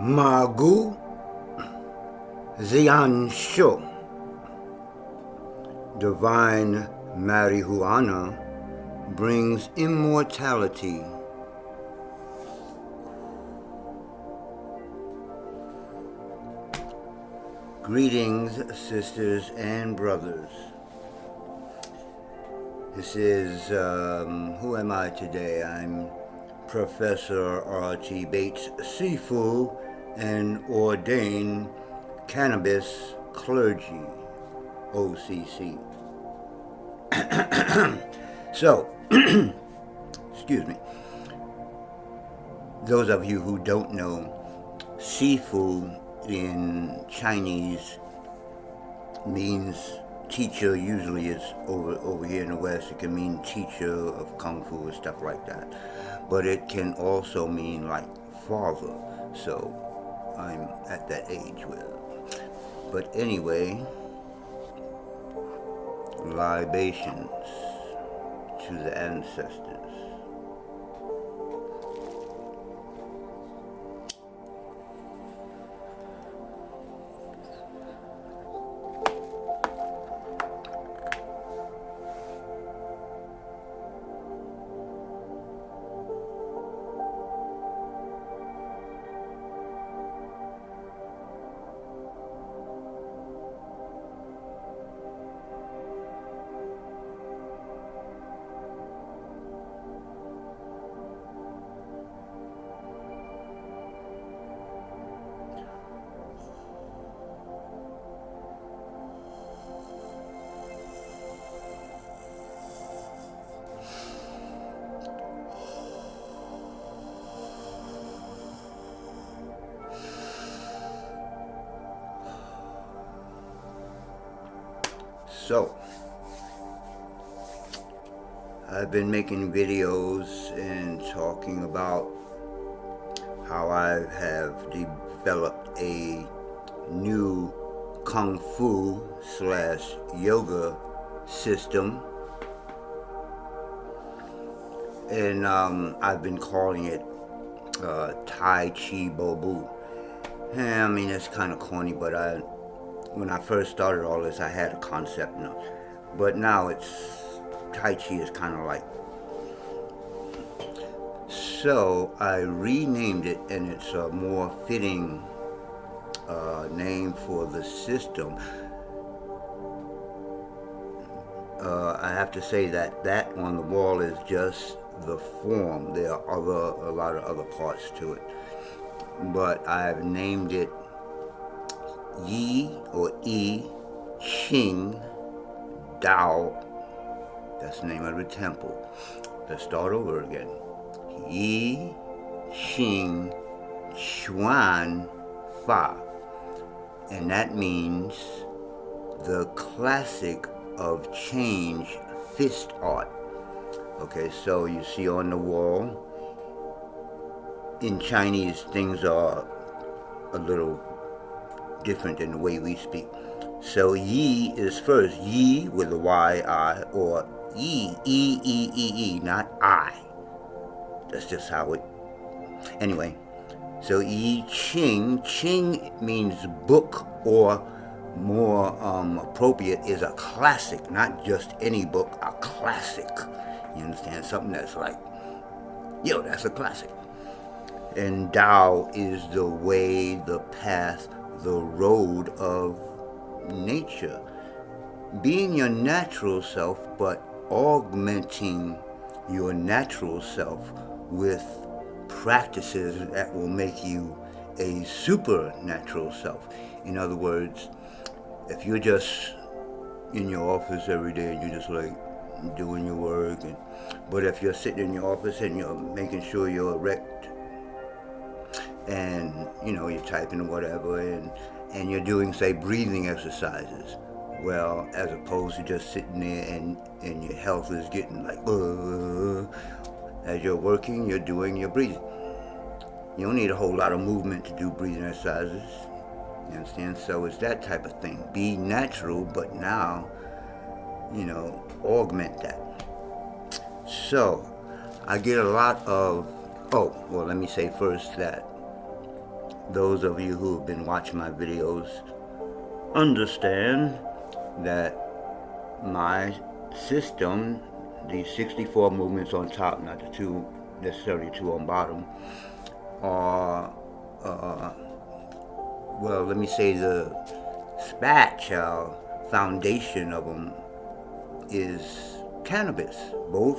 Magu Ziansho, divine marijuana brings immortality. Greetings, sisters and brothers. This is, who am I today? I'm Professor R.T. Bates Sifu, an ordained cannabis clergy, OCC. So, excuse me. Those of you who don't know, Sifu in Chinese means teacher. Usually it's over here in the West, it can mean teacher of Kung Fu and stuff like that. But it can also mean like father. So I'm at that age with it. But anyway, libations to the ancestors. So, I've been making videos and talking about how I have developed a new Kung Fu / yoga system. And I've been calling it Tai Chi Bobu. I mean, it's kind of corny, but when I first started all this, I had a concept, but now it's Tai Chi is kind of like. So I renamed it, and it's a more fitting name for the system. I have to say that on the wall is just the form. There are a lot of other parts to it, but I've named it I Ching Dao. That's the name of the temple. Let's start over again. I Ching Chuan Fa. And that means the classic of change fist art. Okay, so you see on the wall, in Chinese, things are a little different than the way we speak. So Yi is first, Yi with a Y-I, or E, not I. That's just how it, anyway. So I Ching, Ching means book, or more appropriate is a classic, not just any book, a classic. You understand? Something that's like, that's a classic. And Tao is the way, the path, the road of nature. Being your natural self, but augmenting your natural self with practices that will make you a supernatural self. In other words, if you're just in your office every day and you're just like doing your work, but if you're sitting in your office and you're making sure you're erect, and you're typing or whatever, and you're doing, say, breathing exercises, well, as opposed to just sitting there and your health is getting like, as you're working, you're doing your breathing. You don't need a whole lot of movement to do breathing exercises. You understand? So it's that type of thing. Be natural, but now, augment that. So I get a lot of, let me say first that those of you who have been watching my videos understand that my system, these 64 movements on top, not the two, necessarily two on bottom, are, well, let me say the spatula foundation of them is cannabis, both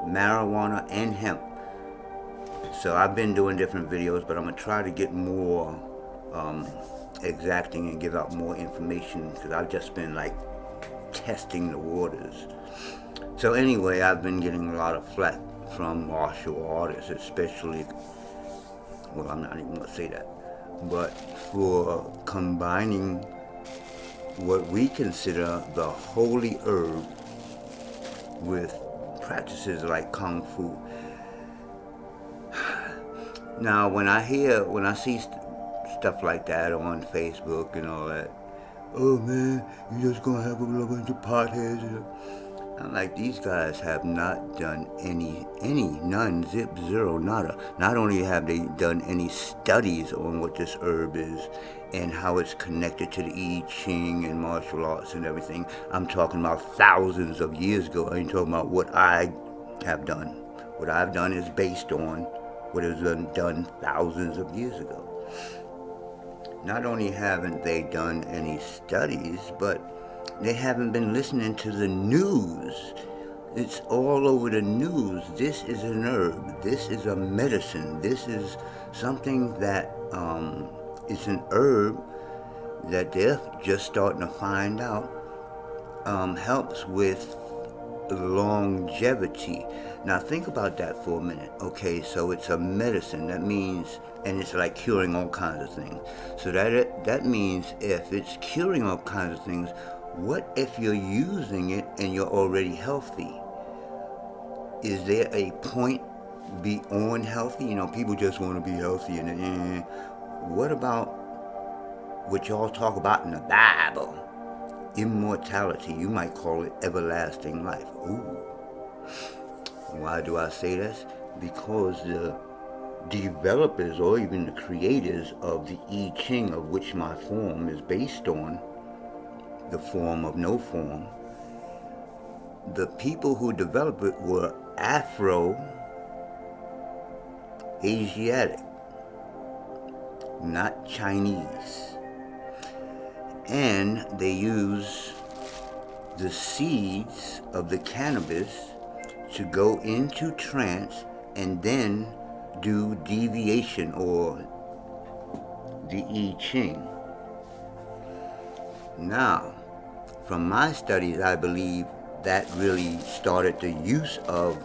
marijuana and hemp. So I've been doing different videos, but I'm going to try to get more exacting and give out more information, because I've just been like testing the waters. So anyway, I've been getting a lot of flack from martial artists, especially, well, I'm not even going to say that, but for combining what we consider the holy herb with practices like Kung Fu. Now, when I see stuff like that on Facebook and all that, oh man, you're just gonna have a bunch of potheads. I'm like, these guys have not done any, none, zip, zero, nada. Not only have they done any studies on what this herb is and how it's connected to the I Ching and martial arts and everything. I'm talking about thousands of years ago. I ain't talking about what I have done. What I've done is based on what was done thousands of years ago. Not only haven't they done any studies, but they haven't been listening to the news. It's all over the news. This is an herb. This is a medicine. This is something that it's an herb that they're just starting to find out helps with longevity. Now think about that for a minute. Okay, so it's a medicine. That means, and it's like curing all kinds of things. So that means if it's curing all kinds of things, what if you're using it and you're already healthy? Is there a point beyond healthy? You know, people just want to be healthy, and what about what y'all talk about in the Bible? Immortality. You might call it everlasting life. Ooh. Why do I say this? Because the developers, or even the creators of the I Ching, of which my form is based on, the form of no form, the people who developed it were Afro-Asiatic, not Chinese. And they use the seeds of the cannabis to go into trance and then do deviation, or the I Ching. Now, from my studies, I believe that really started the use of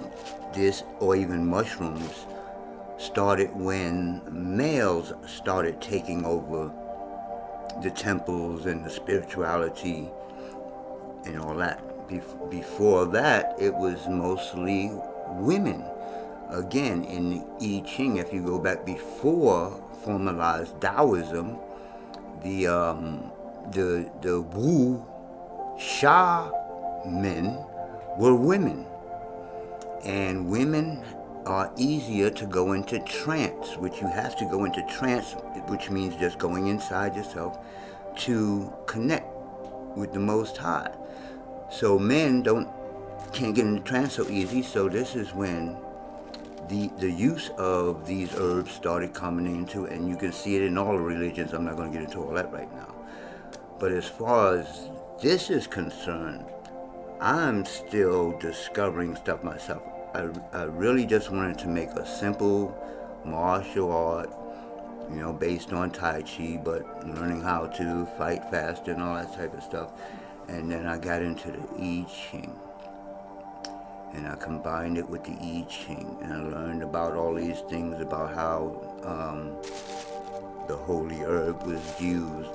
this, or even mushrooms, started when males started taking over the temples and the spirituality and all that. Before that, it was mostly women. Again, in the I Ching, if you go back before formalized Taoism, the Wu Sha men were women, and women are easier to go into trance, which you have to go into trance, which means just going inside yourself to connect with the Most High. So men can't get into trance so easy. So this is when the use of these herbs started coming into, and you can see it in all the religions. I'm not going to get into all that right now. But as far as this is concerned, I'm still discovering stuff myself. I really just wanted to make a simple martial art, based on Tai Chi, but learning how to fight faster and all that type of stuff. And then I got into the I Ching, and I combined it with the I Ching, and I learned about all these things about how the holy herb was used,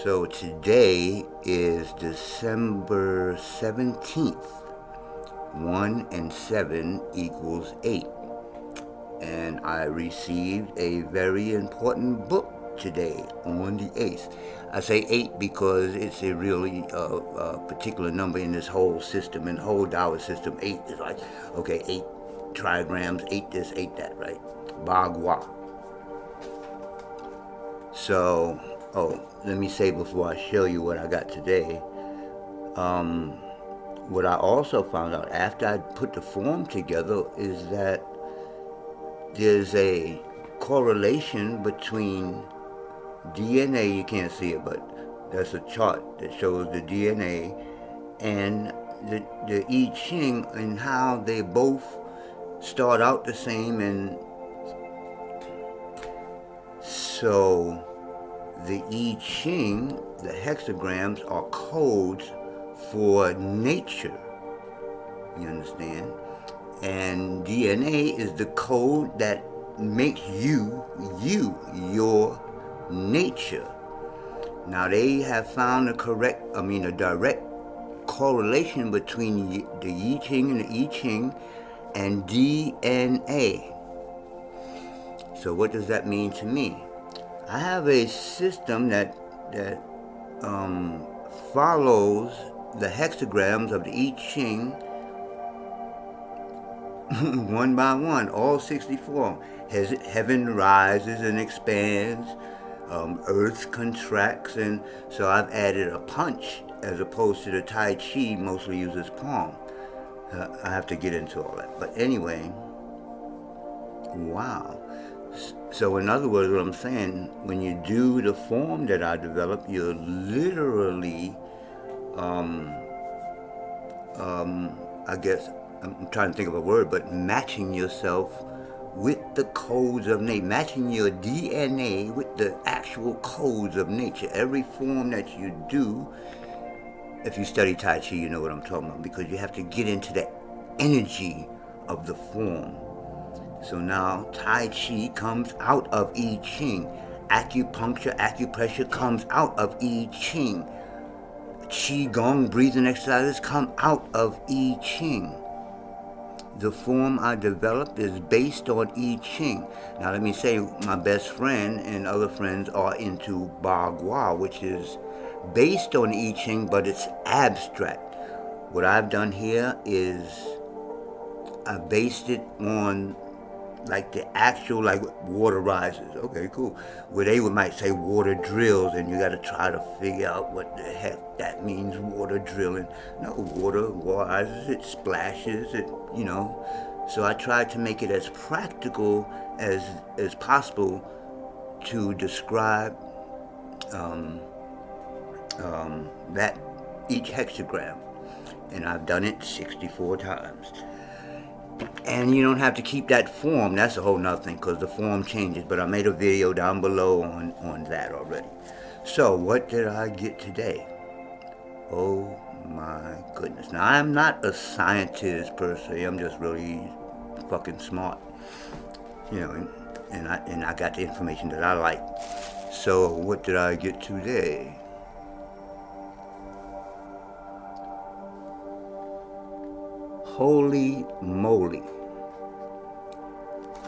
So today is December 17th. 1 and 7 equals 8. And I received a very important book today on the 8th. I say 8 because it's a really particular number in this whole system, in the whole Taoist system. 8 is like, okay, 8 trigrams, 8 this, 8 that, right? Bagua. So, let me say before I show you what I got today. What I also found out after I put the form together is that there's a correlation between DNA, you can't see it, but that's a chart that shows the DNA and the I Ching, and how they both start out the same. And so the I Ching, the hexagrams, are codes for nature, you understand? And DNA is the code that makes you, your nature. Now they have found a direct correlation between the I Ching and the I Ching and DNA. So what does that mean to me? I have a system that follows the hexagrams of the I Ching one by one, all 64. Heaven rises and expands, earth contracts, and so I've added a punch as opposed to the Tai Chi mostly uses palm. I have to get into all that. But anyway, wow. So in other words, what I'm saying, when you do the form that I developed, you're literally, I guess, I'm trying to think of a word, but matching yourself with the codes of nature, matching your DNA with the actual codes of nature. Every form that you do, if you study Tai Chi, you know what I'm talking about, because you have to get into the energy of the form. So now Tai Chi comes out of I Ching. Acupuncture, acupressure comes out of I Ching. Qigong, breathing exercises come out of I Ching. The form I developed is based on I Ching. Now let me say, my best friend and other friends are into Bagua, which is based on I Ching, but it's abstract. What I've done here is I based it on like the actual, like water rises. Okay, cool. Where they might say water drills, and you got to try to figure out what the heck that means, water drilling. No, water rises, it splashes, So I tried to make it as practical as possible to describe that each hexagram, and I've done it 64 times. And you don't have to keep that form. That's a whole nother thing, because the form changes. But I made a video down below on that already. So what did I get today? Oh my goodness. Now I'm not a scientist per se. I'm just really fucking smart. And I got the information that I like. So what did I get today? Holy moly.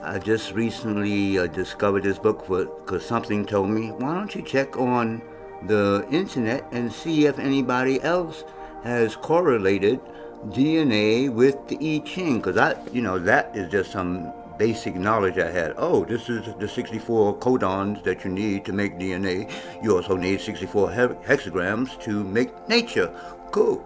I just recently discovered this book because something told me, why don't you check on the internet and see if anybody else has correlated DNA with the I Ching? Because that is just some basic knowledge I had. Oh, this is the 64 codons that you need to make DNA. You also need 64 hexagrams to make nature. Cool.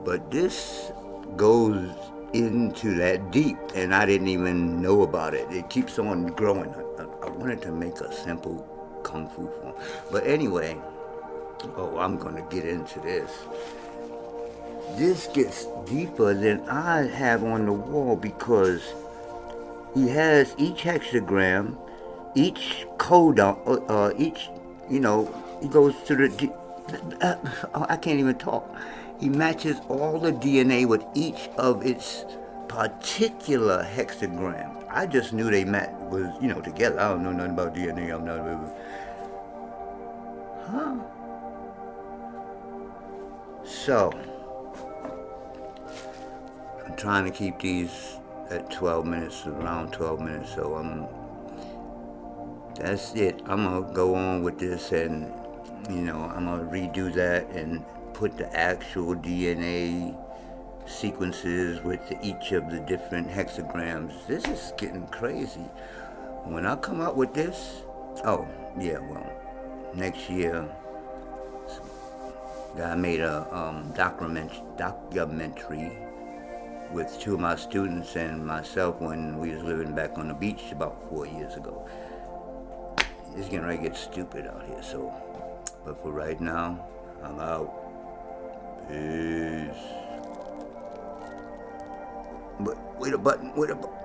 But this goes into that deep, and I didn't even know about it. It keeps on growing. I wanted to make a simple kung fu form. But anyway, I'm going to get into this. This gets deeper than I have on the wall, because he has each hexagram, each codon, he goes to the, I can't even talk. He matches all the DNA with each of its particular hexagrams. I just knew they was together. I don't know nothing about DNA. I'm not So I'm trying to keep these at 12 minutes, around 12 minutes. So that's it. I'm gonna go on with this, and I'm gonna redo that and put the actual DNA sequences with each of the different hexagrams. This is getting crazy. When I come up with this, Oh, yeah, well, next year, I made a documentary with two of my students and myself when we was living back on the beach about 4 years ago. It's getting ready to get stupid out here, so. But for right now, I'm out. Peace. But wait a button, wait a button.